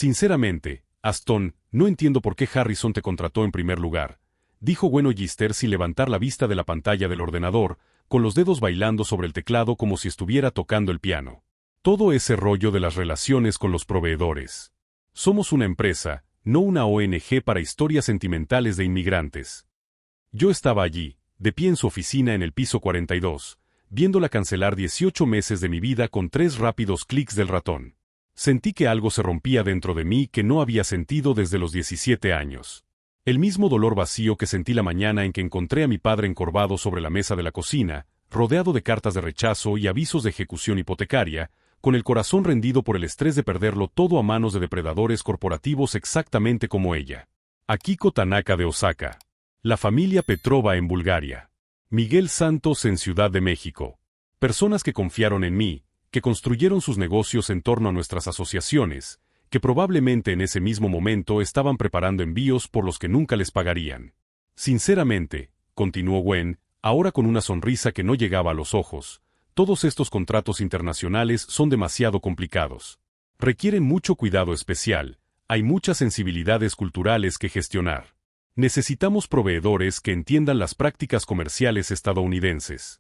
Sinceramente, Aston, no entiendo por qué Harrison te contrató en primer lugar, dijo Gwen Ogister sin levantar la vista de la pantalla del ordenador, con los dedos bailando sobre el teclado como si estuviera tocando el piano. Todo ese rollo de las relaciones con los proveedores. Somos una empresa, no una ONG para historias sentimentales de inmigrantes. Yo estaba allí, de pie en su oficina en el piso 42, viéndola cancelar 18 meses de mi vida con 3 rápidos clics del ratón. Sentí que algo se rompía dentro de mí que no había sentido desde los 17 años. El mismo dolor vacío que sentí la mañana en que encontré a mi padre encorvado sobre la mesa de la cocina, rodeado de cartas de rechazo y avisos de ejecución hipotecaria, con el corazón rendido por el estrés de perderlo todo a manos de depredadores corporativos exactamente como ella. Akiko Tanaka de Osaka. La familia Petrova en Bulgaria. Miguel Santos en Ciudad de México. Personas que confiaron en mí, que construyeron sus negocios en torno a nuestras asociaciones, que probablemente en ese mismo momento estaban preparando envíos por los que nunca les pagarían. Sinceramente, continuó Gwen, ahora con una sonrisa que no llegaba a los ojos, todos estos contratos internacionales son demasiado complicados. Requieren mucho cuidado especial, hay muchas sensibilidades culturales que gestionar. Necesitamos proveedores que entiendan las prácticas comerciales estadounidenses.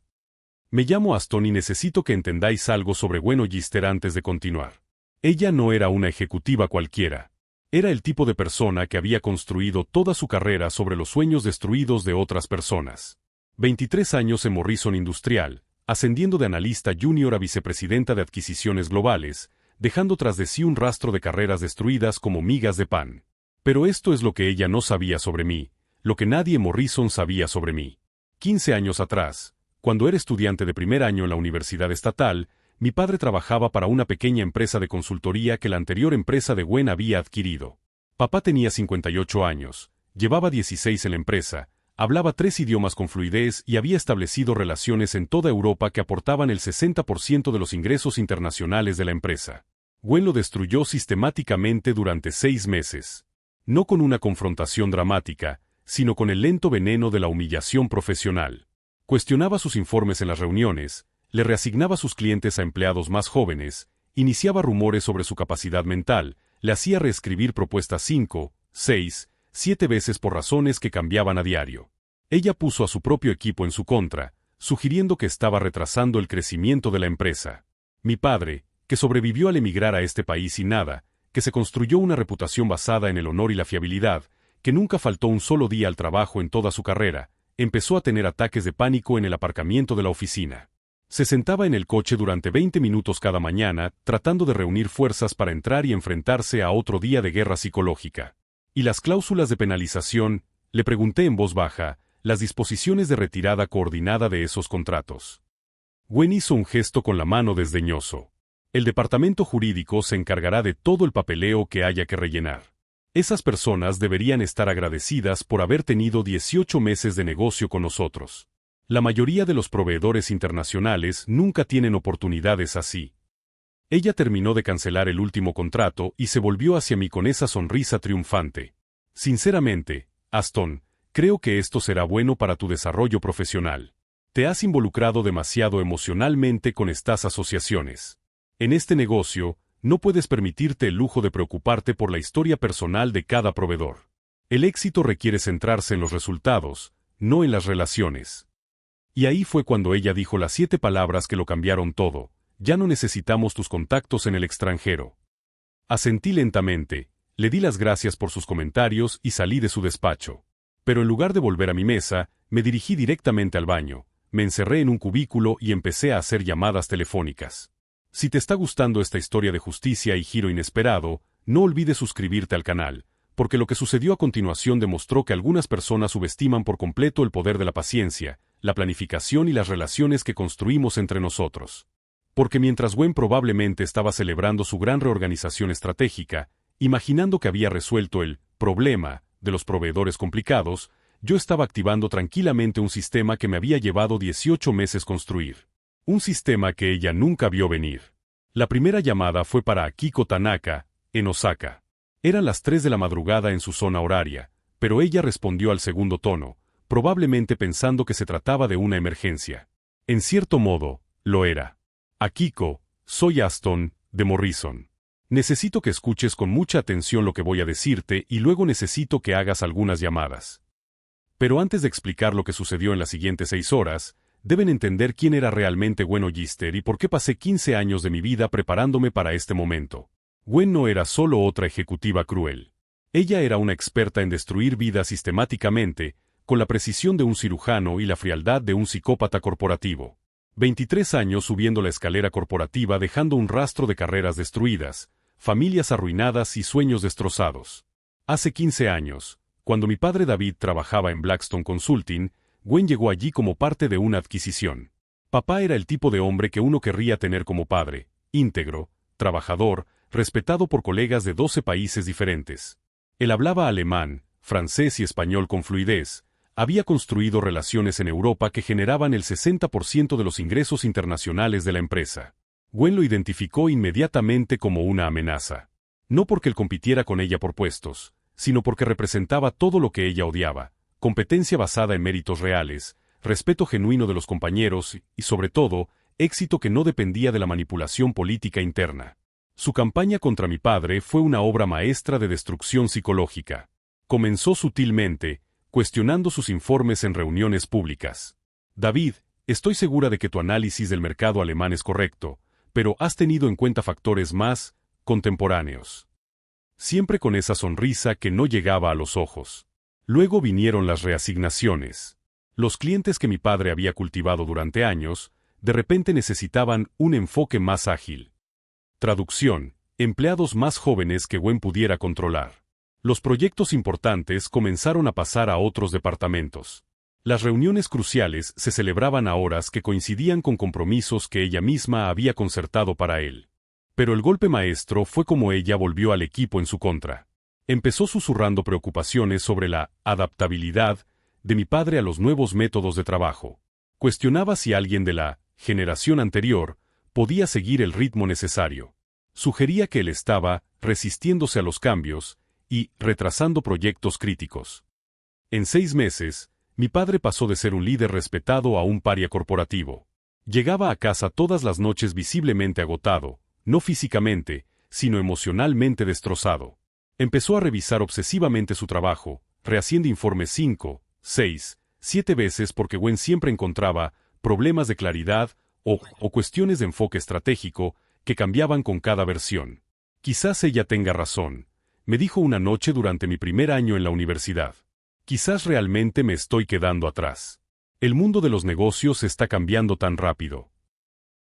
Me llamo Aston y necesito que entendáis algo sobre Gwen Ogister antes de continuar. Ella no era una ejecutiva cualquiera. Era el tipo de persona que había construido toda su carrera sobre los sueños destruidos de otras personas. 23 años en Morrison Industrial, ascendiendo de analista junior a vicepresidenta de adquisiciones globales, dejando tras de sí un rastro de carreras destruidas como migas de pan. Pero esto es lo que ella no sabía sobre mí, lo que nadie en Morrison sabía sobre mí. 15 años atrás, cuando era estudiante de primer año en la Universidad Estatal, mi padre trabajaba para una pequeña empresa de consultoría que la anterior empresa de Gwen había adquirido. Papá tenía 58 años, llevaba 16 en la empresa, hablaba 3 idiomas con fluidez y había establecido relaciones en toda Europa que aportaban el 60% de los ingresos internacionales de la empresa. Gwen lo destruyó sistemáticamente durante 6 meses. No con una confrontación dramática, sino con el lento veneno de la humillación profesional. Cuestionaba sus informes en las reuniones, le reasignaba sus clientes a empleados más jóvenes, iniciaba rumores sobre su capacidad mental, le hacía reescribir propuestas 5, 6, 7 veces por razones que cambiaban a diario. Ella puso a su propio equipo en su contra, sugiriendo que estaba retrasando el crecimiento de la empresa. Mi padre, que sobrevivió al emigrar a este país sin nada, que se construyó una reputación basada en el honor y la fiabilidad, que nunca faltó un solo día al trabajo en toda su carrera, empezó a tener ataques de pánico en el aparcamiento de la oficina. Se sentaba en el coche durante 20 minutos cada mañana, tratando de reunir fuerzas para entrar y enfrentarse a otro día de guerra psicológica. ¿Y las cláusulas de penalización? Le pregunté en voz baja, las disposiciones de retirada coordinada de esos contratos. Gwen hizo un gesto con la mano desdeñoso. El departamento jurídico se encargará de todo el papeleo que haya que rellenar. Esas personas deberían estar agradecidas por haber tenido 18 meses de negocio con nosotros. La mayoría de los proveedores internacionales nunca tienen oportunidades así. Ella terminó de cancelar el último contrato y se volvió hacia mí con esa sonrisa triunfante. Sinceramente, Aston, creo que esto será bueno para tu desarrollo profesional. Te has involucrado demasiado emocionalmente con estas asociaciones. En este negocio, no puedes permitirte el lujo de preocuparte por la historia personal de cada proveedor. El éxito requiere centrarse en los resultados, no en las relaciones. Y ahí fue cuando ella dijo las 7 palabras que lo cambiaron todo: ya no necesitamos tus contactos en el extranjero. Asentí lentamente, le di las gracias por sus comentarios y salí de su despacho. Pero en lugar de volver a mi mesa, me dirigí directamente al baño, me encerré en un cubículo y empecé a hacer llamadas telefónicas. Si te está gustando esta historia de justicia y giro inesperado, no olvides suscribirte al canal, porque lo que sucedió a continuación demostró que algunas personas subestiman por completo el poder de la paciencia, la planificación y las relaciones que construimos entre nosotros. Porque mientras Gwen probablemente estaba celebrando su gran reorganización estratégica, imaginando que había resuelto el problema de los proveedores complicados, yo estaba activando tranquilamente un sistema que me había llevado 18 meses construir. Un sistema que ella nunca vio venir. La primera llamada fue para Akiko Tanaka, en Osaka. Eran las 3 de la madrugada en su zona horaria, pero ella respondió al segundo tono, probablemente pensando que se trataba de una emergencia. En cierto modo, lo era. Akiko, soy Aston, de Morrison. Necesito que escuches con mucha atención lo que voy a decirte y luego necesito que hagas algunas llamadas. Pero antes de explicar lo que sucedió en las siguientes 6 horas, deben entender quién era realmente Gwen Ogister y por qué pasé 15 años de mi vida preparándome para este momento. Gwen no era solo otra ejecutiva cruel. Ella era una experta en destruir vidas sistemáticamente, con la precisión de un cirujano y la frialdad de un psicópata corporativo. 23 años subiendo la escalera corporativa dejando un rastro de carreras destruidas, familias arruinadas y sueños destrozados. Hace 15 años, cuando mi padre David trabajaba en Blackstone Consulting, Gwen llegó allí como parte de una adquisición. Papá era el tipo de hombre que uno querría tener como padre, íntegro, trabajador, respetado por colegas de 12 países diferentes. Él hablaba alemán, francés y español con fluidez, había construido relaciones en Europa que generaban el 60% de los ingresos internacionales de la empresa. Gwen lo identificó inmediatamente como una amenaza. No porque él compitiera con ella por puestos, sino porque representaba todo lo que ella odiaba: competencia basada en méritos reales, respeto genuino de los compañeros y, sobre todo, éxito que no dependía de la manipulación política interna. Su campaña contra mi padre fue una obra maestra de destrucción psicológica. Comenzó sutilmente, cuestionando sus informes en reuniones públicas. David, estoy segura de que tu análisis del mercado alemán es correcto, pero has tenido en cuenta factores más contemporáneos. Siempre con esa sonrisa que no llegaba a los ojos. Luego vinieron las reasignaciones. Los clientes que mi padre había cultivado durante años, de repente necesitaban un enfoque más ágil. Traducción: empleados más jóvenes que Gwen pudiera controlar. Los proyectos importantes comenzaron a pasar a otros departamentos. Las reuniones cruciales se celebraban a horas que coincidían con compromisos que ella misma había concertado para él. Pero el golpe maestro fue como ella volvió al equipo en su contra. Empezó susurrando preocupaciones sobre la adaptabilidad de mi padre a los nuevos métodos de trabajo. Cuestionaba si alguien de la generación anterior podía seguir el ritmo necesario. Sugería que él estaba resistiéndose a los cambios y retrasando proyectos críticos. En 6 meses, mi padre pasó de ser un líder respetado a un paria corporativo. Llegaba a casa todas las noches visiblemente agotado, no físicamente, sino emocionalmente destrozado. Empezó a revisar obsesivamente su trabajo, rehaciendo informes 5, 6, 7 veces porque Gwen siempre encontraba problemas de claridad o cuestiones de enfoque estratégico que cambiaban con cada versión. Quizás ella tenga razón, me dijo una noche durante mi primer año en la universidad. Quizás realmente me estoy quedando atrás. El mundo de los negocios está cambiando tan rápido.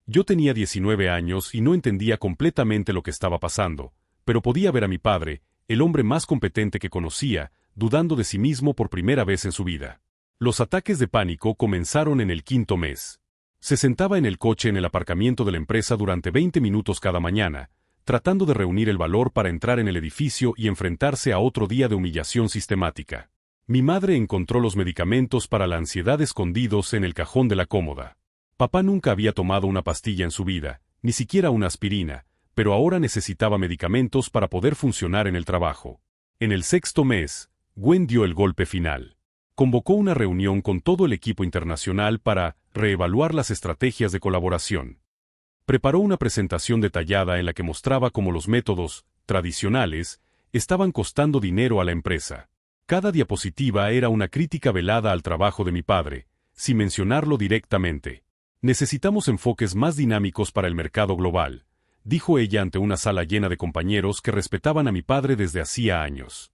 Yo tenía 19 años y no entendía completamente lo que estaba pasando, pero podía ver a mi padre, el hombre más competente que conocía, dudando de sí mismo por primera vez en su vida. Los ataques de pánico comenzaron en el 5.º mes. Se sentaba en el coche en el aparcamiento de la empresa durante 20 minutos cada mañana, tratando de reunir el valor para entrar en el edificio y enfrentarse a otro día de humillación sistemática. Mi madre encontró los medicamentos para la ansiedad escondidos en el cajón de la cómoda. Papá nunca había tomado una pastilla en su vida, ni siquiera una aspirina, pero ahora necesitaba medicamentos para poder funcionar en el trabajo. En el 6.º mes, Gwen dio el golpe final. Convocó una reunión con todo el equipo internacional para reevaluar las estrategias de colaboración. Preparó una presentación detallada en la que mostraba cómo los métodos tradicionales estaban costando dinero a la empresa. Cada diapositiva era una crítica velada al trabajo de mi padre, sin mencionarlo directamente. Necesitamos enfoques más dinámicos para el mercado global, dijo ella ante una sala llena de compañeros que respetaban a mi padre desde hacía años.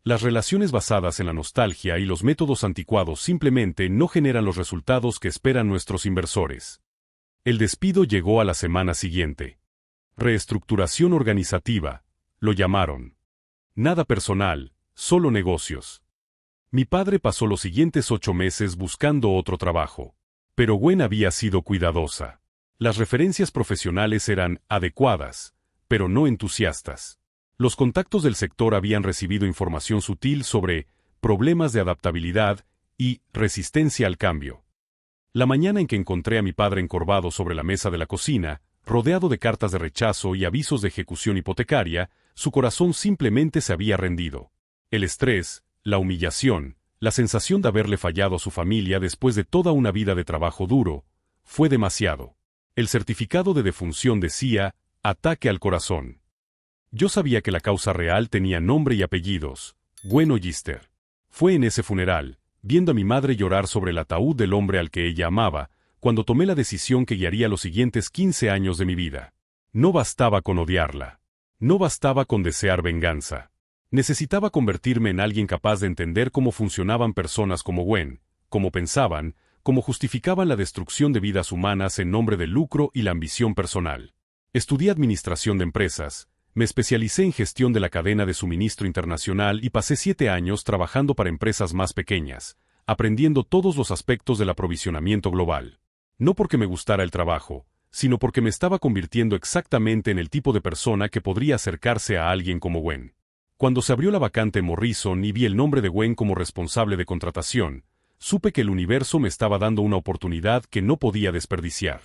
Las relaciones basadas en la nostalgia y los métodos anticuados simplemente no generan los resultados que esperan nuestros inversores. El despido llegó a la semana siguiente. Reestructuración organizativa, lo llamaron. Nada personal, solo negocios. Mi padre pasó los siguientes 8 meses buscando otro trabajo. Pero Gwen había sido cuidadosa. Las referencias profesionales eran adecuadas, pero no entusiastas. Los contactos del sector habían recibido información sutil sobre problemas de adaptabilidad y resistencia al cambio. La mañana en que encontré a mi padre encorvado sobre la mesa de la cocina, rodeado de cartas de rechazo y avisos de ejecución hipotecaria, su corazón simplemente se había rendido. El estrés, la humillación, la sensación de haberle fallado a su familia después de toda una vida de trabajo duro, fue demasiado. El certificado de defunción decía, ataque al corazón. Yo sabía que la causa real tenía nombre y apellidos: Gwen Ollister. Fue en ese funeral, viendo a mi madre llorar sobre el ataúd del hombre al que ella amaba, cuando tomé la decisión que guiaría los siguientes 15 años de mi vida. No bastaba con odiarla. No bastaba con desear venganza. Necesitaba convertirme en alguien capaz de entender cómo funcionaban personas como Gwen, cómo pensaban, cómo justificaban la destrucción de vidas humanas en nombre del lucro y la ambición personal. Estudié administración de empresas, me especialicé en gestión de la cadena de suministro internacional y pasé 7 años trabajando para empresas más pequeñas, aprendiendo todos los aspectos del aprovisionamiento global. No porque me gustara el trabajo, sino porque me estaba convirtiendo exactamente en el tipo de persona que podría acercarse a alguien como Gwen. Cuando se abrió la vacante en Morrison y vi el nombre de Gwen como responsable de contratación, supe que el universo me estaba dando una oportunidad que no podía desperdiciar.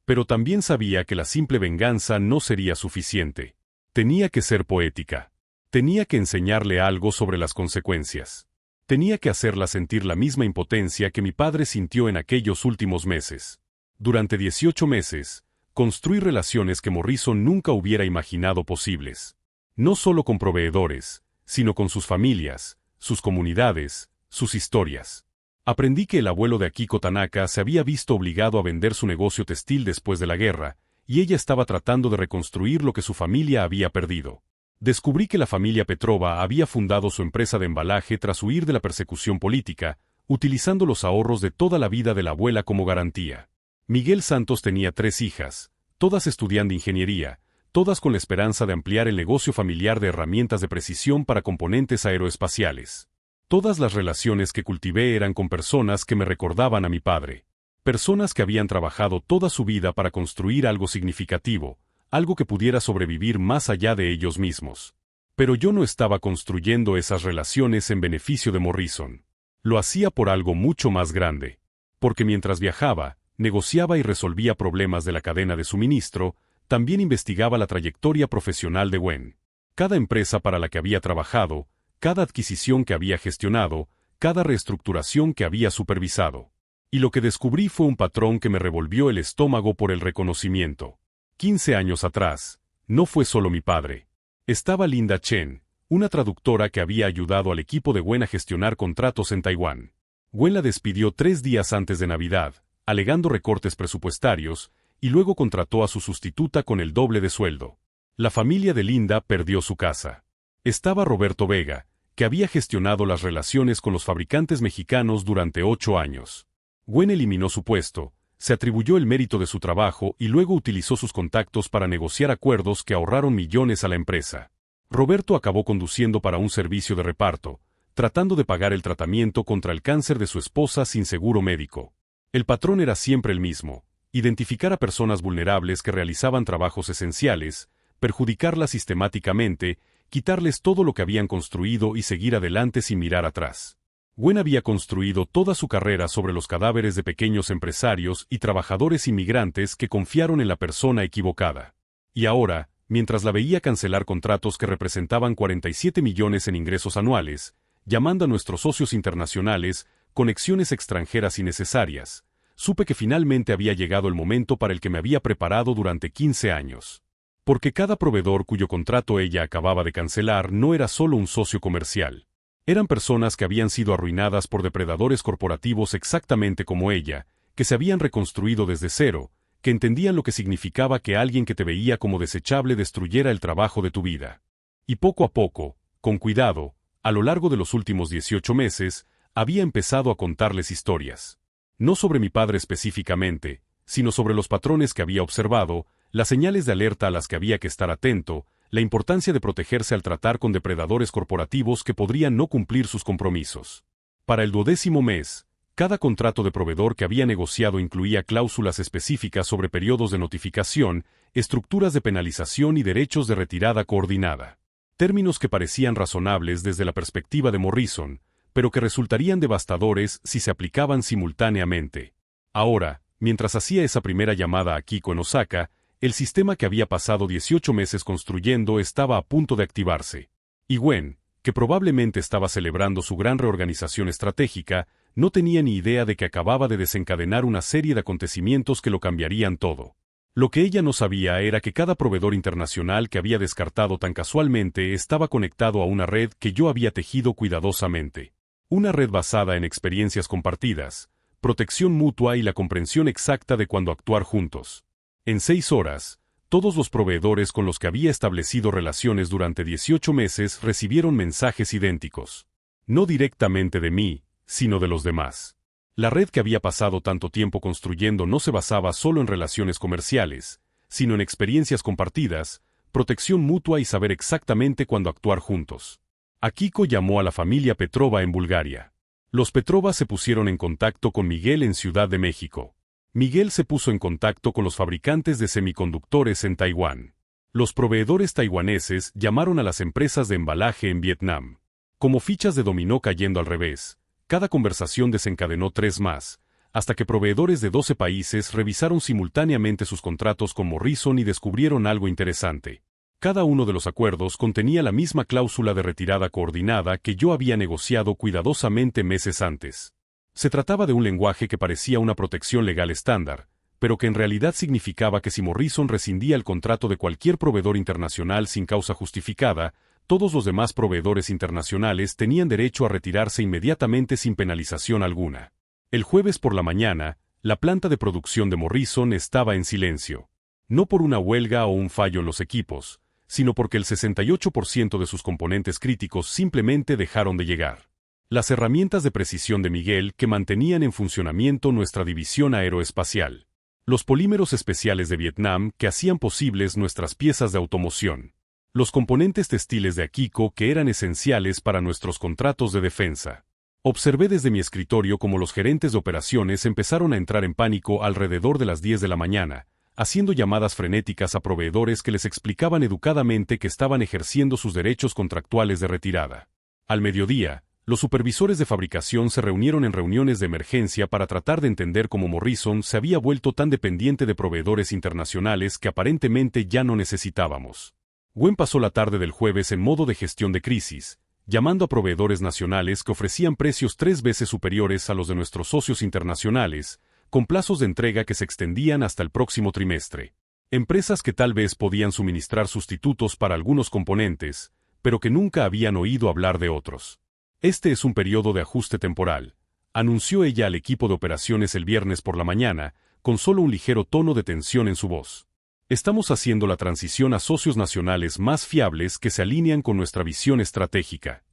Pero también sabía que la simple venganza no sería suficiente. Tenía que ser poética. Tenía que enseñarle algo sobre las consecuencias. Tenía que hacerla sentir la misma impotencia que mi padre sintió en aquellos últimos meses. Durante 18 meses, construí relaciones que Morrison nunca hubiera imaginado posibles. No solo con proveedores, sino con sus familias, sus comunidades, sus historias. Aprendí que el abuelo de Akiko Tanaka se había visto obligado a vender su negocio textil después de la guerra, y ella estaba tratando de reconstruir lo que su familia había perdido. Descubrí que la familia Petrova había fundado su empresa de embalaje tras huir de la persecución política, utilizando los ahorros de toda la vida de la abuela como garantía. Miguel Santos tenía 3 hijas, todas estudiando ingeniería, todas con la esperanza de ampliar el negocio familiar de herramientas de precisión para componentes aeroespaciales. Todas las relaciones que cultivé eran con personas que me recordaban a mi padre. Personas que habían trabajado toda su vida para construir algo significativo, algo que pudiera sobrevivir más allá de ellos mismos. Pero yo no estaba construyendo esas relaciones en beneficio de Morrison. Lo hacía por algo mucho más grande. Porque mientras viajaba, negociaba y resolvía problemas de la cadena de suministro, también investigaba la trayectoria profesional de Gwen. Cada empresa para la que había trabajado, cada adquisición que había gestionado, cada reestructuración que había supervisado. Y lo que descubrí fue un patrón que me revolvió el estómago por el reconocimiento. 15 años atrás, no fue solo mi padre. Estaba Linda Chen, una traductora que había ayudado al equipo de Gwen a gestionar contratos en Taiwán. Gwen la despidió 3 días antes de Navidad, alegando recortes presupuestarios, y luego contrató a su sustituta con el doble de sueldo. La familia de Linda perdió su casa. Estaba Roberto Vega, que había gestionado las relaciones con los fabricantes mexicanos durante 8 años. Gwen eliminó su puesto, se atribuyó el mérito de su trabajo y luego utilizó sus contactos para negociar acuerdos que ahorraron millones a la empresa. Roberto acabó conduciendo para un servicio de reparto, tratando de pagar el tratamiento contra el cáncer de su esposa sin seguro médico. El patrón era siempre el mismo: identificar a personas vulnerables que realizaban trabajos esenciales, perjudicarlas sistemáticamente, quitarles todo lo que habían construido y seguir adelante sin mirar atrás. Gwen había construido toda su carrera sobre los cadáveres de pequeños empresarios y trabajadores inmigrantes que confiaron en la persona equivocada. Y ahora, mientras la veía cancelar contratos que representaban 47 millones en ingresos anuales, llamando a nuestros socios internacionales conexiones extranjeras innecesarias, supe que finalmente había llegado el momento para el que me había preparado durante 15 años. Porque cada proveedor cuyo contrato ella acababa de cancelar no era solo un socio comercial. Eran personas que habían sido arruinadas por depredadores corporativos exactamente como ella, que se habían reconstruido desde cero, que entendían lo que significaba que alguien que te veía como desechable destruyera el trabajo de tu vida. Y poco a poco, con cuidado, a lo largo de los últimos 18 meses, había empezado a contarles historias. No sobre mi padre específicamente, sino sobre los patrones que había observado, las señales de alerta a las que había que estar atento, la importancia de protegerse al tratar con depredadores corporativos que podrían no cumplir sus compromisos. Para el 12º mes, cada contrato de proveedor que había negociado incluía cláusulas específicas sobre periodos de notificación, estructuras de penalización y derechos de retirada coordinada. Términos que parecían razonables desde la perspectiva de Morrison, pero que resultarían devastadores si se aplicaban simultáneamente. Ahora, mientras hacía esa primera llamada a Akiko en Osaka, el sistema que había pasado 18 meses construyendo estaba a punto de activarse. Y Gwen, que probablemente estaba celebrando su gran reorganización estratégica, no tenía ni idea de que acababa de desencadenar una serie de acontecimientos que lo cambiarían todo. Lo que ella no sabía era que cada proveedor internacional que había descartado tan casualmente estaba conectado a una red que yo había tejido cuidadosamente. Una red basada en experiencias compartidas, protección mutua y la comprensión exacta de cuándo actuar juntos. En 6 horas, todos los proveedores con los que había establecido relaciones durante 18 meses recibieron mensajes idénticos. No directamente de mí, sino de los demás. La red que había pasado tanto tiempo construyendo no se basaba solo en relaciones comerciales, sino en experiencias compartidas, protección mutua y saber exactamente cuándo actuar juntos. Akiko llamó a la familia Petrova en Bulgaria. Los Petrova se pusieron en contacto con Miguel en Ciudad de México. Miguel se puso en contacto con los fabricantes de semiconductores en Taiwán. Los proveedores taiwaneses llamaron a las empresas de embalaje en Vietnam. Como fichas de dominó cayendo al revés, cada conversación desencadenó 3 más, hasta que proveedores de 12 países revisaron simultáneamente sus contratos con Morrison y descubrieron algo interesante. Cada uno de los acuerdos contenía la misma cláusula de retirada coordinada que yo había negociado cuidadosamente meses antes. Se trataba de un lenguaje que parecía una protección legal estándar, pero que en realidad significaba que si Morrison rescindía el contrato de cualquier proveedor internacional sin causa justificada, todos los demás proveedores internacionales tenían derecho a retirarse inmediatamente sin penalización alguna. El jueves por la mañana, la planta de producción de Morrison estaba en silencio. No por una huelga o un fallo en los equipos, sino porque el 68% de sus componentes críticos simplemente dejaron de llegar. Las herramientas de precisión de Miguel que mantenían en funcionamiento nuestra división aeroespacial. Los polímeros especiales de Vietnam que hacían posibles nuestras piezas de automoción. Los componentes textiles de Akiko que eran esenciales para nuestros contratos de defensa. Observé desde mi escritorio cómo los gerentes de operaciones empezaron a entrar en pánico alrededor de las 10 de la mañana, haciendo llamadas frenéticas a proveedores que les explicaban educadamente que estaban ejerciendo sus derechos contractuales de retirada. Al mediodía, los supervisores de fabricación se reunieron en reuniones de emergencia para tratar de entender cómo Morrison se había vuelto tan dependiente de proveedores internacionales que aparentemente ya no necesitábamos. Gwen pasó la tarde del jueves en modo de gestión de crisis, llamando a proveedores nacionales que ofrecían precios 3 veces superiores a los de nuestros socios internacionales, con plazos de entrega que se extendían hasta el próximo trimestre. Empresas que tal vez podían suministrar sustitutos para algunos componentes, pero que nunca habían oído hablar de otros. Este es un periodo de ajuste temporal, anunció ella al equipo de operaciones el viernes por la mañana, con solo un ligero tono de tensión en su voz. Estamos haciendo la transición a socios nacionales más fiables que se alinean con nuestra visión estratégica.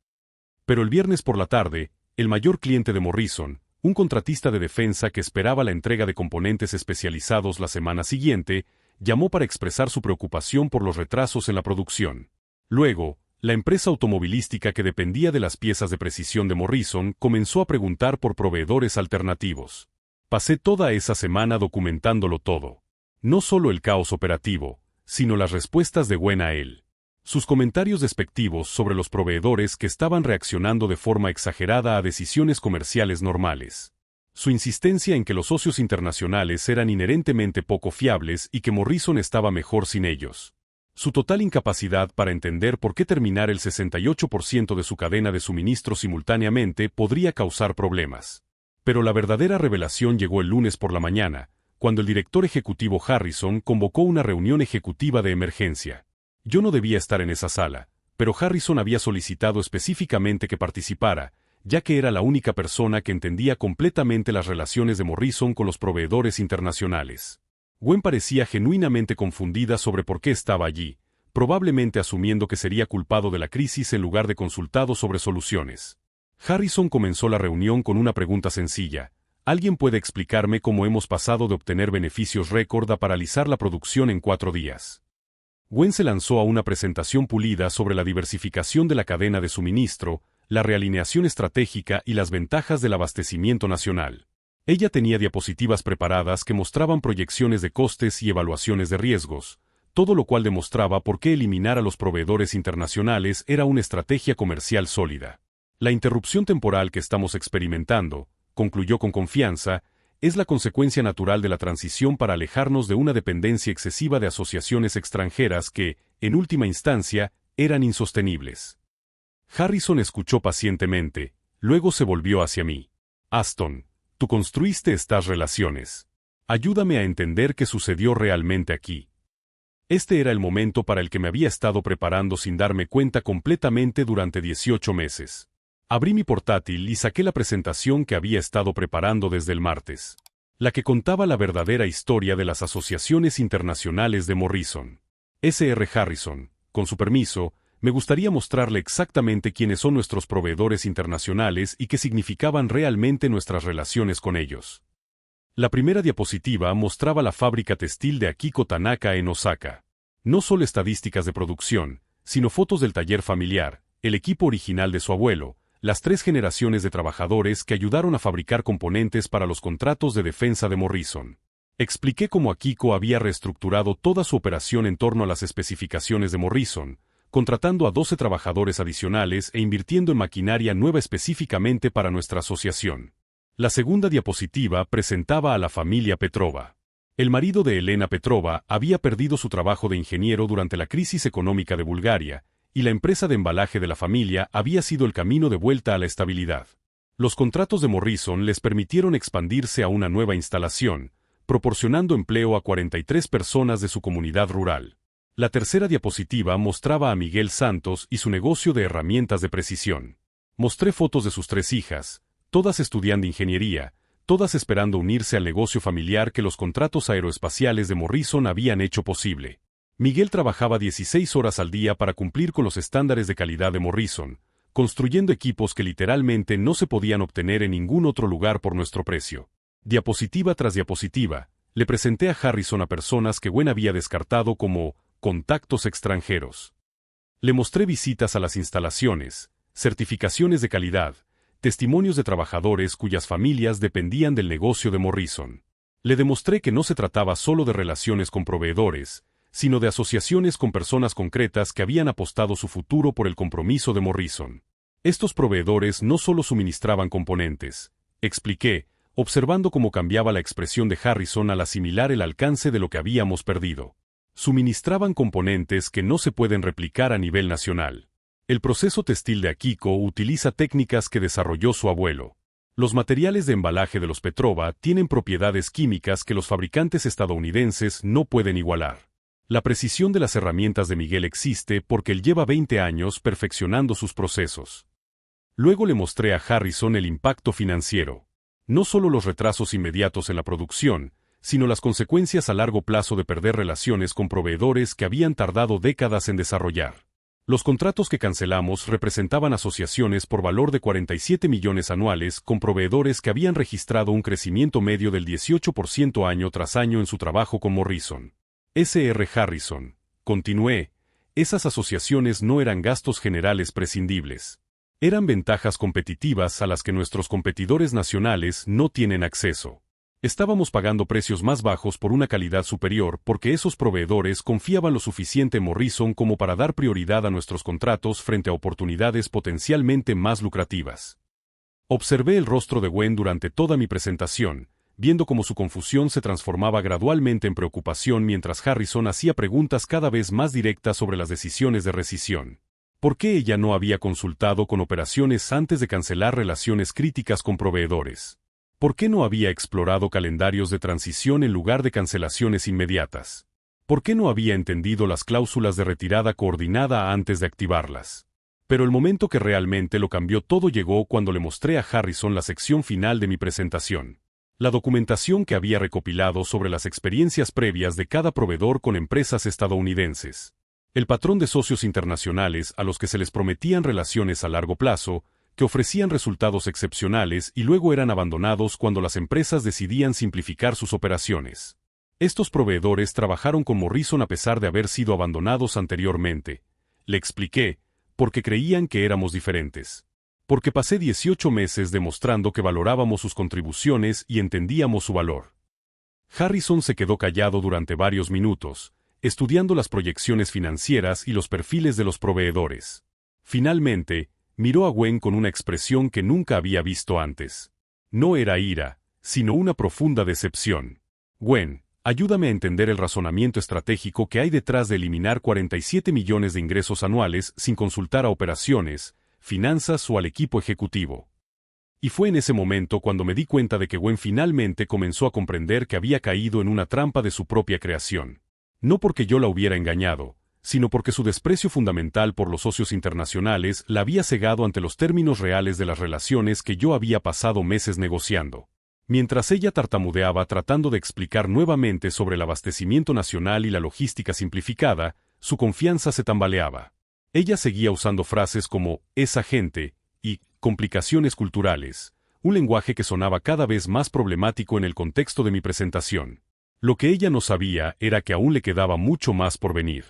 Pero el viernes por la tarde, el mayor cliente de Morrison, un contratista de defensa que esperaba la entrega de componentes especializados la semana siguiente, llamó para expresar su preocupación por los retrasos en la producción. Luego, la empresa automovilística que dependía de las piezas de precisión de Morrison comenzó a preguntar por proveedores alternativos. Pasé toda esa semana documentándolo todo. No solo el caos operativo, sino las respuestas de Gwen a él. Sus comentarios despectivos sobre los proveedores que estaban reaccionando de forma exagerada a decisiones comerciales normales. Su insistencia en que los socios internacionales eran inherentemente poco fiables y que Morrison estaba mejor sin ellos. Su total incapacidad para entender por qué terminar el 68% de su cadena de suministro simultáneamente podría causar problemas. Pero la verdadera revelación llegó el lunes por la mañana, cuando el director ejecutivo Harrison convocó una reunión ejecutiva de emergencia. Yo no debía estar en esa sala, pero Harrison había solicitado específicamente que participara, ya que era la única persona que entendía completamente las relaciones de Morrison con los proveedores internacionales. Gwen parecía genuinamente confundida sobre por qué estaba allí, probablemente asumiendo que sería culpado de la crisis en lugar de consultado sobre soluciones. Harrison comenzó la reunión con una pregunta sencilla. ¿Alguien puede explicarme cómo hemos pasado de obtener beneficios récord a paralizar la producción en 4 días? Gwen se lanzó a una presentación pulida sobre la diversificación de la cadena de suministro, la realineación estratégica y las ventajas del abastecimiento nacional. Ella tenía diapositivas preparadas que mostraban proyecciones de costes y evaluaciones de riesgos, todo lo cual demostraba por qué eliminar a los proveedores internacionales era una estrategia comercial sólida. La interrupción temporal que estamos experimentando, concluyó con confianza, es la consecuencia natural de la transición para alejarnos de una dependencia excesiva de asociaciones extranjeras que, en última instancia, eran insostenibles. Harrison escuchó pacientemente, luego se volvió hacia mí. Aston, tú construiste estas relaciones. Ayúdame a entender qué sucedió realmente aquí. Este era el momento para el que me había estado preparando sin darme cuenta completamente durante 18 meses. Abrí mi portátil y saqué la presentación que había estado preparando desde el martes. La que contaba la verdadera historia de las asociaciones internacionales de Morrison. S.R. Harrison, con su permiso, me gustaría mostrarle exactamente quiénes son nuestros proveedores internacionales y qué significaban realmente nuestras relaciones con ellos. La primera diapositiva mostraba la fábrica textil de Akiko Tanaka en Osaka. No solo estadísticas de producción, sino fotos del taller familiar, el equipo original de su abuelo, las 3 generaciones de trabajadores que ayudaron a fabricar componentes para los contratos de defensa de Morrison. Expliqué cómo Akiko había reestructurado toda su operación en torno a las especificaciones de Morrison, contratando a 12 trabajadores adicionales e invirtiendo en maquinaria nueva específicamente para nuestra asociación. La segunda diapositiva presentaba a la familia Petrova. El marido de Elena Petrova había perdido su trabajo de ingeniero durante la crisis económica de Bulgaria, y la empresa de embalaje de la familia había sido el camino de vuelta a la estabilidad. Los contratos de Morrison les permitieron expandirse a una nueva instalación, proporcionando empleo a 43 personas de su comunidad rural. La tercera diapositiva mostraba a Miguel Santos y su negocio de herramientas de precisión. Mostré fotos de sus 3 hijas, todas estudiando ingeniería, todas esperando unirse al negocio familiar que los contratos aeroespaciales de Morrison habían hecho posible. Miguel trabajaba 16 horas al día para cumplir con los estándares de calidad de Morrison, construyendo equipos que literalmente no se podían obtener en ningún otro lugar por nuestro precio. Diapositiva tras diapositiva, le presenté a Harrison a personas que Gwen había descartado como contactos extranjeros. Le mostré visitas a las instalaciones, certificaciones de calidad, testimonios de trabajadores cuyas familias dependían del negocio de Morrison. Le demostré que no se trataba solo de relaciones con proveedores, sino de asociaciones con personas concretas que habían apostado su futuro por el compromiso de Morrison. Estos proveedores no solo suministraban componentes, expliqué, observando cómo cambiaba la expresión de Harrison al asimilar el alcance de lo que habíamos perdido. Suministraban componentes que no se pueden replicar a nivel nacional. El proceso textil de Akiko utiliza técnicas que desarrolló su abuelo. Los materiales de embalaje de los Petrova tienen propiedades químicas que los fabricantes estadounidenses no pueden igualar. La precisión de las herramientas de Miguel existe porque él lleva 20 años perfeccionando sus procesos. Luego le mostré a Harrison el impacto financiero. No solo los retrasos inmediatos en la producción, sino las consecuencias a largo plazo de perder relaciones con proveedores que habían tardado décadas en desarrollar. Los contratos que cancelamos representaban asociaciones por valor de 47 millones anuales con proveedores que habían registrado un crecimiento medio del 18% año tras año en su trabajo con Morrison. S.R. Harrison, continué, esas asociaciones no eran gastos generales prescindibles. Eran ventajas competitivas a las que nuestros competidores nacionales no tienen acceso. Estábamos pagando precios más bajos por una calidad superior porque esos proveedores confiaban lo suficiente en Morrison como para dar prioridad a nuestros contratos frente a oportunidades potencialmente más lucrativas. Observé el rostro de Gwen durante toda mi presentación, viendo cómo su confusión se transformaba gradualmente en preocupación mientras Harrison hacía preguntas cada vez más directas sobre las decisiones de rescisión. ¿Por qué ella no había consultado con operaciones antes de cancelar relaciones críticas con proveedores? ¿Por qué no había explorado calendarios de transición en lugar de cancelaciones inmediatas? ¿Por qué no había entendido las cláusulas de retirada coordinada antes de activarlas? Pero el momento que realmente lo cambió todo llegó cuando le mostré a Harrison la sección final de mi presentación. La documentación que había recopilado sobre las experiencias previas de cada proveedor con empresas estadounidenses. El patrón de socios internacionales a los que se les prometían relaciones a largo plazo, que ofrecían resultados excepcionales y luego eran abandonados cuando las empresas decidían simplificar sus operaciones. Estos proveedores trabajaron con Morrison a pesar de haber sido abandonados anteriormente. Le expliqué, porque creían que éramos diferentes. Porque pasé 18 meses demostrando que valorábamos sus contribuciones y entendíamos su valor. Harrison se quedó callado durante varios minutos, estudiando las proyecciones financieras y los perfiles de los proveedores. Finalmente, miró a Gwen con una expresión que nunca había visto antes. No era ira, sino una profunda decepción. Gwen, ayúdame a entender el razonamiento estratégico que hay detrás de eliminar 47 millones de ingresos anuales sin consultar a operaciones, finanzas o al equipo ejecutivo. Y fue en ese momento cuando me di cuenta de que Gwen finalmente comenzó a comprender que había caído en una trampa de su propia creación. No porque yo la hubiera engañado, sino porque su desprecio fundamental por los socios internacionales la había cegado ante los términos reales de las relaciones que yo había pasado meses negociando. Mientras ella tartamudeaba tratando de explicar nuevamente sobre el abastecimiento nacional y la logística simplificada, su confianza se tambaleaba. Ella seguía usando frases como «esa gente» y «complicaciones culturales», un lenguaje que sonaba cada vez más problemático en el contexto de mi presentación. Lo que ella no sabía era que aún le quedaba mucho más por venir.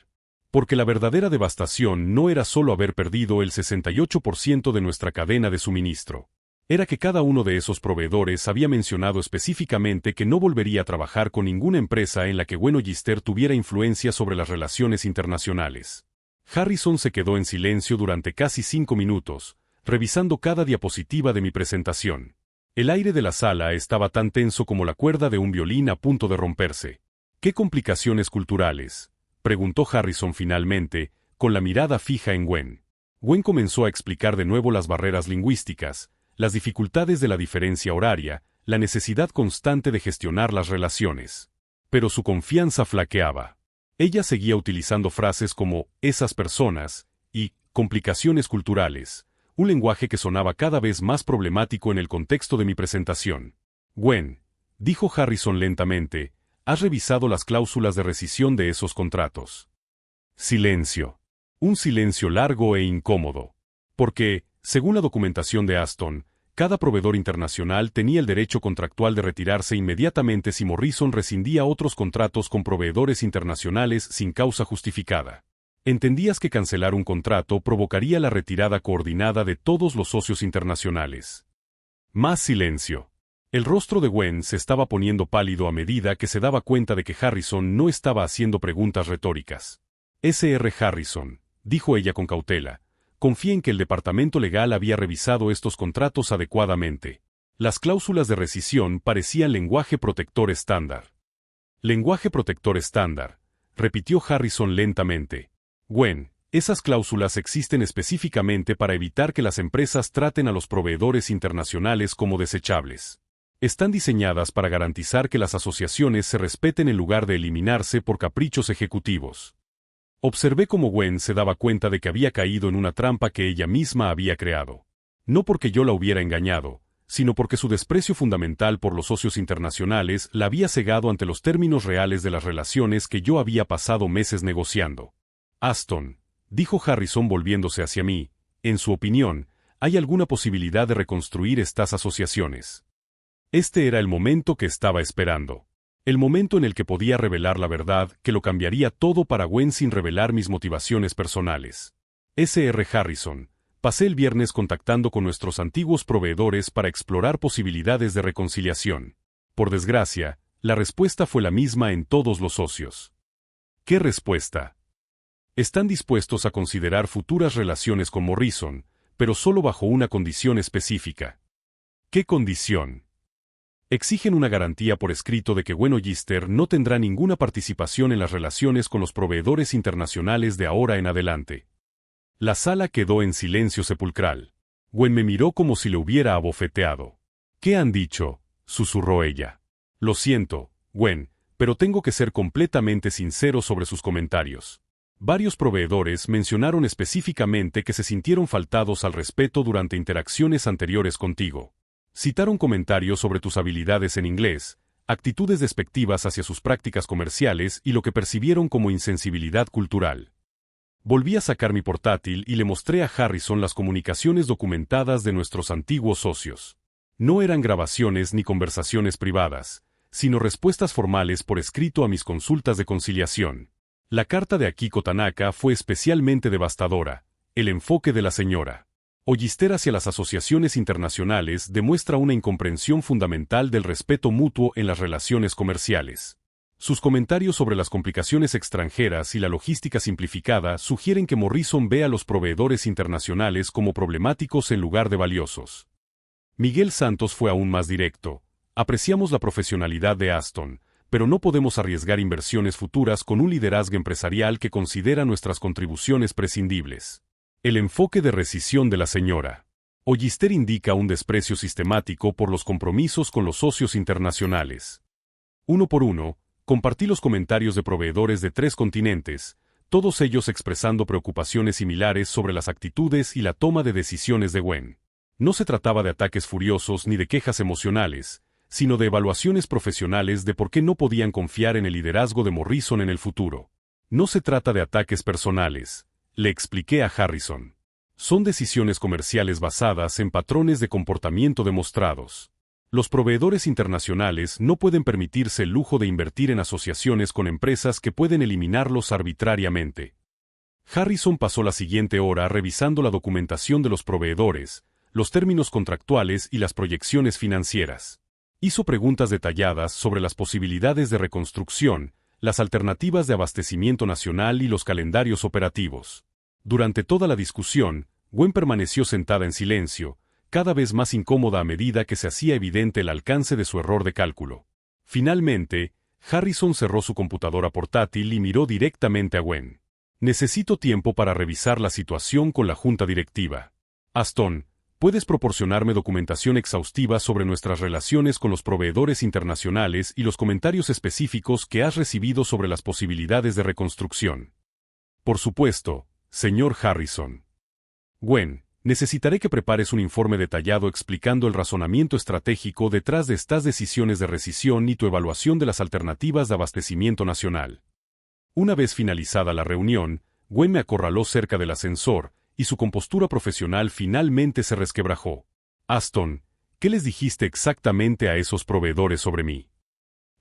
Porque la verdadera devastación no era solo haber perdido el 68% de nuestra cadena de suministro. Era que cada uno de esos proveedores había mencionado específicamente que no volvería a trabajar con ninguna empresa en la que Gwen Ogister tuviera influencia sobre las relaciones internacionales. Harrison se quedó en silencio durante casi 5 minutos, revisando cada diapositiva de mi presentación. El aire de la sala estaba tan tenso como la cuerda de un violín a punto de romperse. ¿Qué complicaciones culturales?, preguntó Harrison finalmente, con la mirada fija en Gwen. Gwen comenzó a explicar de nuevo las barreras lingüísticas, las dificultades de la diferencia horaria, la necesidad constante de gestionar las relaciones. Pero su confianza flaqueaba. Ella seguía utilizando frases como «esas personas» y «complicaciones culturales», un lenguaje que sonaba cada vez más problemático en el contexto de mi presentación. «Gwen», dijo Harrison lentamente, «¿has revisado las cláusulas de rescisión de esos contratos?» Silencio. Un silencio largo e incómodo. Porque, según la documentación de Aston, cada proveedor internacional tenía el derecho contractual de retirarse inmediatamente si Morrison rescindía otros contratos con proveedores internacionales sin causa justificada. Entendías que cancelar un contrato provocaría la retirada coordinada de todos los socios internacionales. Más silencio. El rostro de Gwen se estaba poniendo pálido a medida que se daba cuenta de que Harrison no estaba haciendo preguntas retóricas. Sr. Harrison, dijo ella con cautela, confía en que el departamento legal había revisado estos contratos adecuadamente. Las cláusulas de rescisión parecían lenguaje protector estándar. Lenguaje protector estándar, repitió Harrison lentamente. Gwen, esas cláusulas existen específicamente para evitar que las empresas traten a los proveedores internacionales como desechables. Están diseñadas para garantizar que las asociaciones se respeten en lugar de eliminarse por caprichos ejecutivos. Observé cómo Gwen se daba cuenta de que había caído en una trampa que ella misma había creado. No porque yo la hubiera engañado, sino porque su desprecio fundamental por los socios internacionales la había cegado ante los términos reales de las relaciones que yo había pasado meses negociando. Aston, dijo Harrison volviéndose hacia mí, en su opinión, ¿hay alguna posibilidad de reconstruir estas asociaciones? Este era el momento que estaba esperando. El momento en el que podía revelar la verdad que lo cambiaría todo para Gwen sin revelar mis motivaciones personales. Sr. Harrison, pasé el viernes contactando con nuestros antiguos proveedores para explorar posibilidades de reconciliación. Por desgracia, la respuesta fue la misma en todos los socios. ¿Qué respuesta? Están dispuestos a considerar futuras relaciones con Morrison, pero solo bajo una condición específica. ¿Qué condición? Exigen una garantía por escrito de que Gwen Ogister no tendrá ninguna participación en las relaciones con los proveedores internacionales de ahora en adelante. La sala quedó en silencio sepulcral. Gwen me miró como si le hubiera abofeteado. «¿Qué han dicho?», susurró ella. «Lo siento, Gwen, pero tengo que ser completamente sincero sobre sus comentarios. Varios proveedores mencionaron específicamente que se sintieron faltados al respeto durante interacciones anteriores contigo. Citaron comentarios sobre tus habilidades en inglés, actitudes despectivas hacia sus prácticas comerciales y lo que percibieron como insensibilidad cultural. Volví a sacar mi portátil y le mostré a Harrison las comunicaciones documentadas de nuestros antiguos socios. No eran grabaciones ni conversaciones privadas, sino respuestas formales por escrito a mis consultas de conciliación. La carta de Akiko Tanaka fue especialmente devastadora. El enfoque de la señora Ogister hacia las asociaciones internacionales demuestra una incomprensión fundamental del respeto mutuo en las relaciones comerciales. Sus comentarios sobre las complicaciones extranjeras y la logística simplificada sugieren que Morrison ve a los proveedores internacionales como problemáticos en lugar de valiosos. Miguel Santos fue aún más directo. Apreciamos la profesionalidad de Aston, pero no podemos arriesgar inversiones futuras con un liderazgo empresarial que considera nuestras contribuciones prescindibles. El enfoque de rescisión de la señora Ollister indica un desprecio sistemático por los compromisos con los socios internacionales. Uno por uno, compartí los comentarios de proveedores de 3 continentes, todos ellos expresando preocupaciones similares sobre las actitudes y la toma de decisiones de Gwen. No se trataba de ataques furiosos ni de quejas emocionales, sino de evaluaciones profesionales de por qué no podían confiar en el liderazgo de Morrison en el futuro. No se trata de ataques personales, le expliqué a Harrison. Son decisiones comerciales basadas en patrones de comportamiento demostrados. Los proveedores internacionales no pueden permitirse el lujo de invertir en asociaciones con empresas que pueden eliminarlos arbitrariamente. Harrison pasó la siguiente hora revisando la documentación de los proveedores, los términos contractuales y las proyecciones financieras. Hizo preguntas detalladas sobre las posibilidades de reconstrucción, las alternativas de abastecimiento nacional y los calendarios operativos. Durante toda la discusión, Gwen permaneció sentada en silencio, cada vez más incómoda a medida que se hacía evidente el alcance de su error de cálculo. Finalmente, Harrison cerró su computadora portátil y miró directamente a Gwen. Necesito tiempo para revisar la situación con la junta directiva. Aston, ¿puedes proporcionarme documentación exhaustiva sobre nuestras relaciones con los proveedores internacionales y los comentarios específicos que has recibido sobre las posibilidades de reconstrucción? Por supuesto, señor Harrison. Gwen, necesitaré que prepares un informe detallado explicando el razonamiento estratégico detrás de estas decisiones de rescisión y tu evaluación de las alternativas de abastecimiento nacional. Una vez finalizada la reunión, Gwen me acorraló cerca del ascensor, y su compostura profesional finalmente se resquebrajó. Aston, ¿qué les dijiste exactamente a esos proveedores sobre mí?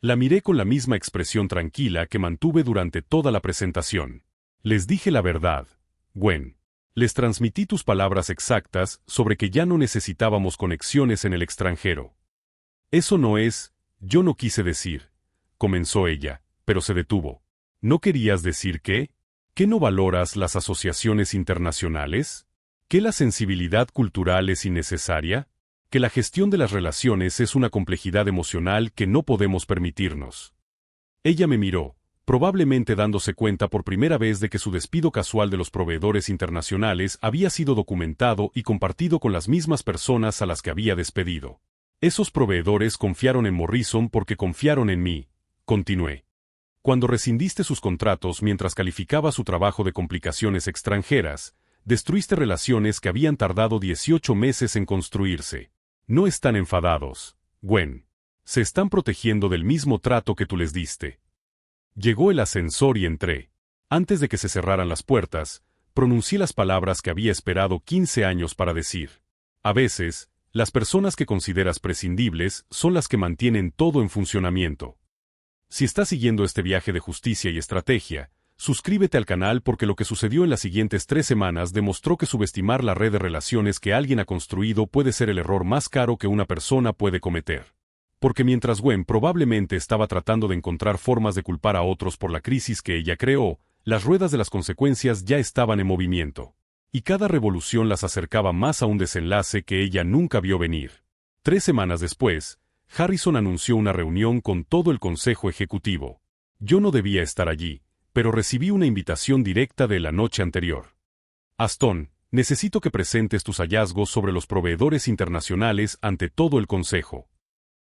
La miré con la misma expresión tranquila que mantuve durante toda la presentación. Les dije la verdad, Gwen. Les transmití tus palabras exactas sobre que ya no necesitábamos conexiones en el extranjero. Eso no es, yo no quise decir, comenzó ella, pero se detuvo. ¿No querías decir qué? ¿Que no valoras las asociaciones internacionales? ¿Que la sensibilidad cultural es innecesaria? ¿Que la gestión de las relaciones es una complejidad emocional que no podemos permitirnos? Ella me miró, probablemente dándose cuenta por primera vez de que su despido casual de los proveedores internacionales había sido documentado y compartido con las mismas personas a las que había despedido. Esos proveedores confiaron en Morrison porque confiaron en mí, continué. Cuando rescindiste sus contratos mientras calificaba su trabajo de complicaciones extranjeras, destruiste relaciones que habían tardado 18 meses en construirse. No están enfadados, Gwen. Se están protegiendo del mismo trato que tú les diste. Llegó el ascensor y entré. Antes de que se cerraran las puertas, pronuncié las palabras que había esperado 15 años para decir. A veces, las personas que consideras prescindibles son las que mantienen todo en funcionamiento. Si estás siguiendo este viaje de justicia y estrategia, suscríbete al canal porque lo que sucedió en las siguientes 3 semanas demostró que subestimar la red de relaciones que alguien ha construido puede ser el error más caro que una persona puede cometer. Porque mientras Gwen probablemente estaba tratando de encontrar formas de culpar a otros por la crisis que ella creó, las ruedas de las consecuencias ya estaban en movimiento. Y cada revolución las acercaba más a un desenlace que ella nunca vio venir. 3 semanas después, Harrison anunció una reunión con todo el Consejo Ejecutivo. Yo no debía estar allí, pero recibí una invitación directa de la noche anterior. Aston, necesito que presentes tus hallazgos sobre los proveedores internacionales ante todo el Consejo.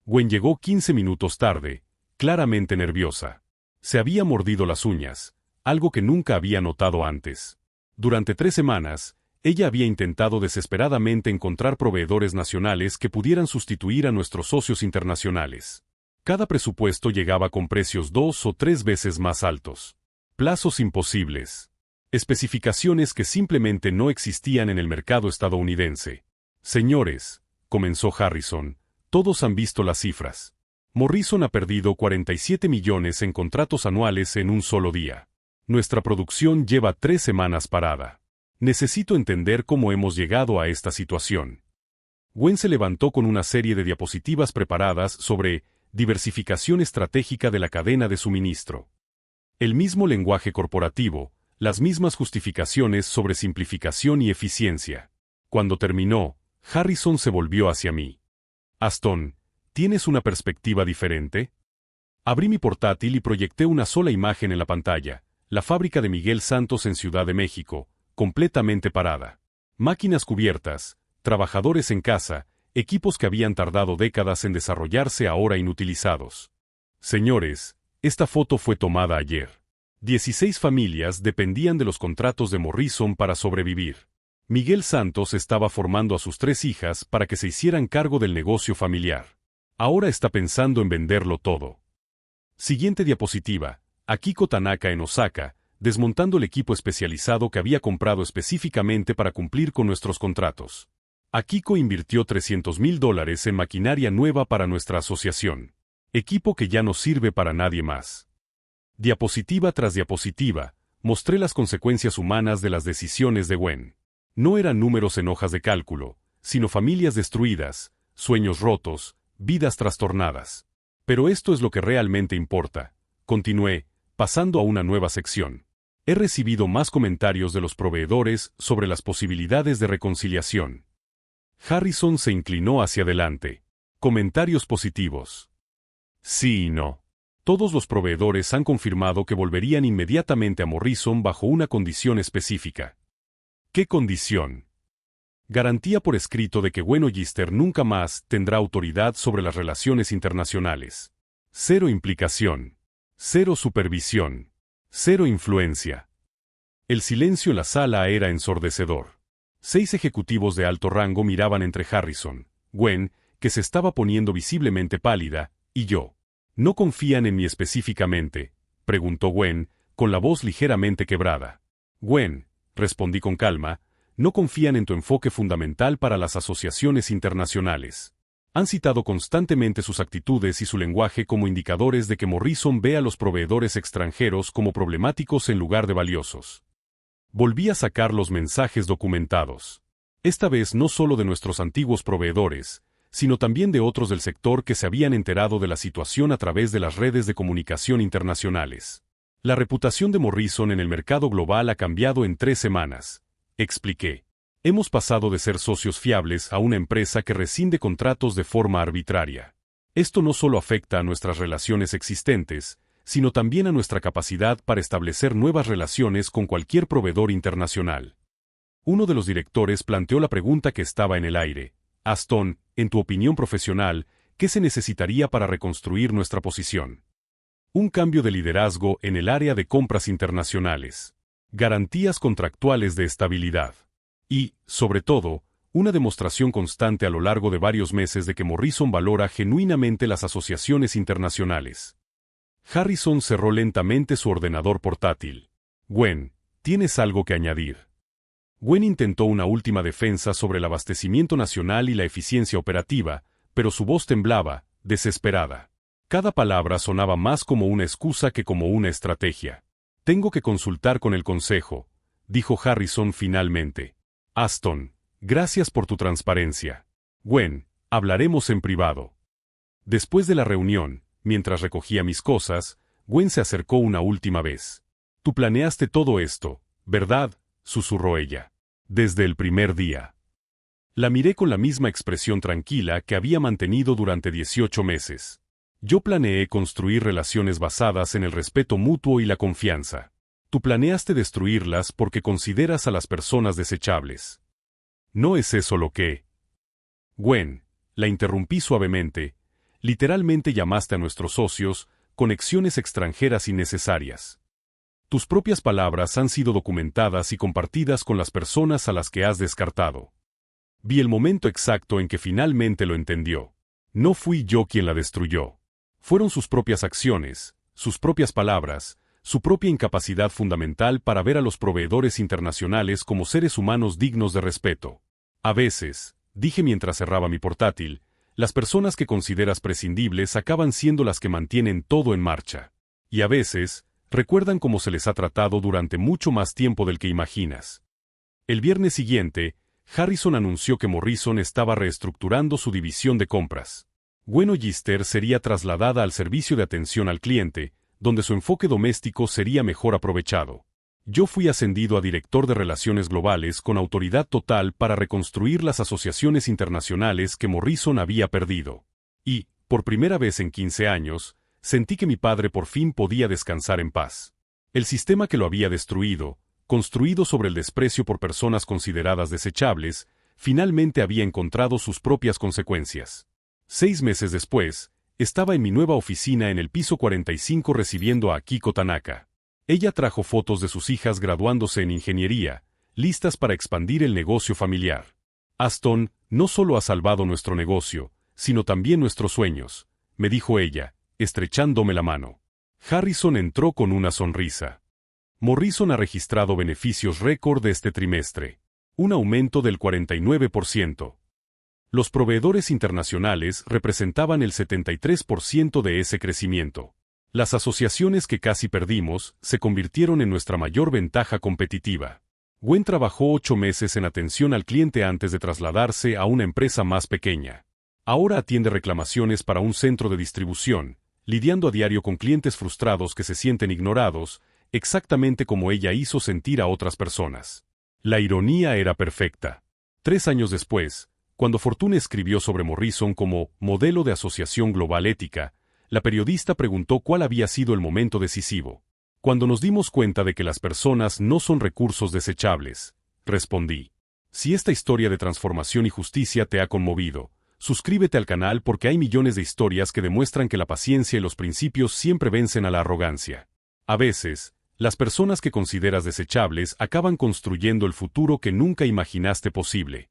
Gwen llegó 15 minutos tarde, claramente nerviosa. Se había mordido las uñas, algo que nunca había notado antes. Durante 3 semanas, ella había intentado desesperadamente encontrar proveedores nacionales que pudieran sustituir a nuestros socios internacionales. Cada presupuesto llegaba con precios 2 o 3 veces más altos. Plazos imposibles. Especificaciones que simplemente no existían en el mercado estadounidense. Señores, comenzó Harrison, todos han visto las cifras. Morrison ha perdido 47 millones en contratos anuales en un solo día. Nuestra producción lleva 3 semanas parada. Necesito entender cómo hemos llegado a esta situación. Gwen se levantó con una serie de diapositivas preparadas sobre diversificación estratégica de la cadena de suministro. El mismo lenguaje corporativo, las mismas justificaciones sobre simplificación y eficiencia. Cuando terminó, Harrison se volvió hacia mí. Aston, ¿tienes una perspectiva diferente? Abrí mi portátil y proyecté una sola imagen en la pantalla, la fábrica de Miguel Santos en Ciudad de México, completamente parada. Máquinas cubiertas, trabajadores en casa, equipos que habían tardado décadas en desarrollarse ahora inutilizados. Señores, esta foto fue tomada ayer. 16 familias dependían de los contratos de Morrison para sobrevivir. Miguel Santos estaba formando a sus 3 hijas para que se hicieran cargo del negocio familiar. Ahora está pensando en venderlo todo. Siguiente diapositiva. Akiko Tanaka en Osaka, desmontando el equipo especializado que había comprado específicamente para cumplir con nuestros contratos. Akiko invirtió $300,000 en maquinaria nueva para nuestra asociación. Equipo que ya no sirve para nadie más. Diapositiva tras diapositiva, mostré las consecuencias humanas de las decisiones de Gwen. No eran números en hojas de cálculo, sino familias destruidas, sueños rotos, vidas trastornadas. Pero esto es lo que realmente importa. Continué, pasando a una nueva sección. He recibido más comentarios de los proveedores sobre las posibilidades de reconciliación. Harrison se inclinó hacia adelante. Comentarios positivos. Sí y no. Todos los proveedores han confirmado que volverían inmediatamente a Morrison bajo una condición específica. ¿Qué condición? Garantía por escrito de que Gwen Ogister nunca más tendrá autoridad sobre las relaciones internacionales. 0 implicación. 0 supervisión. 0 influencia. El silencio en la sala era ensordecedor. 6 ejecutivos de alto rango miraban entre Harrison, Gwen, que se estaba poniendo visiblemente pálida, y yo. ¿No confían en mí específicamente?, preguntó Gwen, con la voz ligeramente quebrada. Gwen, respondí con calma, no confían en tu enfoque fundamental para las asociaciones internacionales. Han citado constantemente sus actitudes y su lenguaje como indicadores de que Morrison ve a los proveedores extranjeros como problemáticos en lugar de valiosos. Volví a sacar los mensajes documentados. Esta vez no solo de nuestros antiguos proveedores, sino también de otros del sector que se habían enterado de la situación a través de las redes de comunicación internacionales. La reputación de Morrison en el mercado global ha cambiado en 3 semanas, expliqué. Hemos pasado de ser socios fiables a una empresa que rescinde contratos de forma arbitraria. Esto no solo afecta a nuestras relaciones existentes, sino también a nuestra capacidad para establecer nuevas relaciones con cualquier proveedor internacional. Uno de los directores planteó la pregunta que estaba en el aire. Aston, en tu opinión profesional, ¿qué se necesitaría para reconstruir nuestra posición? Un cambio de liderazgo en el área de compras internacionales. Garantías contractuales de estabilidad. Y, sobre todo, una demostración constante a lo largo de varios meses de que Morrison valora genuinamente las asociaciones internacionales. Harrison cerró lentamente su ordenador portátil. Gwen, ¿tienes algo que añadir? Gwen intentó una última defensa sobre el abastecimiento nacional y la eficiencia operativa, pero su voz temblaba, desesperada. Cada palabra sonaba más como una excusa que como una estrategia. Tengo que consultar con el consejo, dijo Harrison finalmente. Aston, gracias por tu transparencia. Gwen, hablaremos en privado. Después de la reunión, mientras recogía mis cosas, Gwen se acercó una última vez. Tú planeaste todo esto, ¿verdad?, susurró ella. Desde el primer día. La miré con la misma expresión tranquila que había mantenido durante 18 meses. Yo planeé construir relaciones basadas en el respeto mutuo y la confianza. Tú planeaste destruirlas porque consideras a las personas desechables. ¿No es eso lo que? Gwen, la interrumpí suavemente, literalmente llamaste a nuestros socios conexiones extranjeras innecesarias. Tus propias palabras han sido documentadas y compartidas con las personas a las que has descartado. Vi el momento exacto en que finalmente lo entendió. No fui yo quien la destruyó. Fueron sus propias acciones, sus propias palabras, su propia incapacidad fundamental para ver a los proveedores internacionales como seres humanos dignos de respeto. A veces, dije mientras cerraba mi portátil, las personas que consideras prescindibles acaban siendo las que mantienen todo en marcha. Y a veces, recuerdan cómo se les ha tratado durante mucho más tiempo del que imaginas. El viernes siguiente, Harrison anunció que Morrison estaba reestructurando su división de compras. Gwen Ogister sería trasladada al servicio de atención al cliente, donde su enfoque doméstico sería mejor aprovechado. Yo fui ascendido a director de Relaciones Globales con autoridad total para reconstruir las asociaciones internacionales que Morrison había perdido. Y, por primera vez en 15 años, sentí que mi padre por fin podía descansar en paz. El sistema que lo había destruido, construido sobre el desprecio por personas consideradas desechables, finalmente había encontrado sus propias consecuencias. 6 meses después, estaba en mi nueva oficina en el piso 45 recibiendo a Akiko Tanaka. Ella trajo fotos de sus hijas graduándose en ingeniería, listas para expandir el negocio familiar. Aston no solo ha salvado nuestro negocio, sino también nuestros sueños, me dijo ella, estrechándome la mano. Harrison entró con una sonrisa. Morrison ha registrado beneficios récord de este trimestre. Un aumento del 49%. Los proveedores internacionales representaban el 73% de ese crecimiento. Las asociaciones que casi perdimos se convirtieron en nuestra mayor ventaja competitiva. Gwen trabajó 8 meses en atención al cliente antes de trasladarse a una empresa más pequeña. Ahora atiende reclamaciones para un centro de distribución, lidiando a diario con clientes frustrados que se sienten ignorados, exactamente como ella hizo sentir a otras personas. La ironía era perfecta. 3 años después, cuando Fortune escribió sobre Morrison como modelo de asociación global ética, la periodista preguntó cuál había sido el momento decisivo. Cuando nos dimos cuenta de que las personas no son recursos desechables, respondí. Si esta historia de transformación y justicia te ha conmovido, suscríbete al canal porque hay millones de historias que demuestran que la paciencia y los principios siempre vencen a la arrogancia. A veces, las personas que consideras desechables acaban construyendo el futuro que nunca imaginaste posible.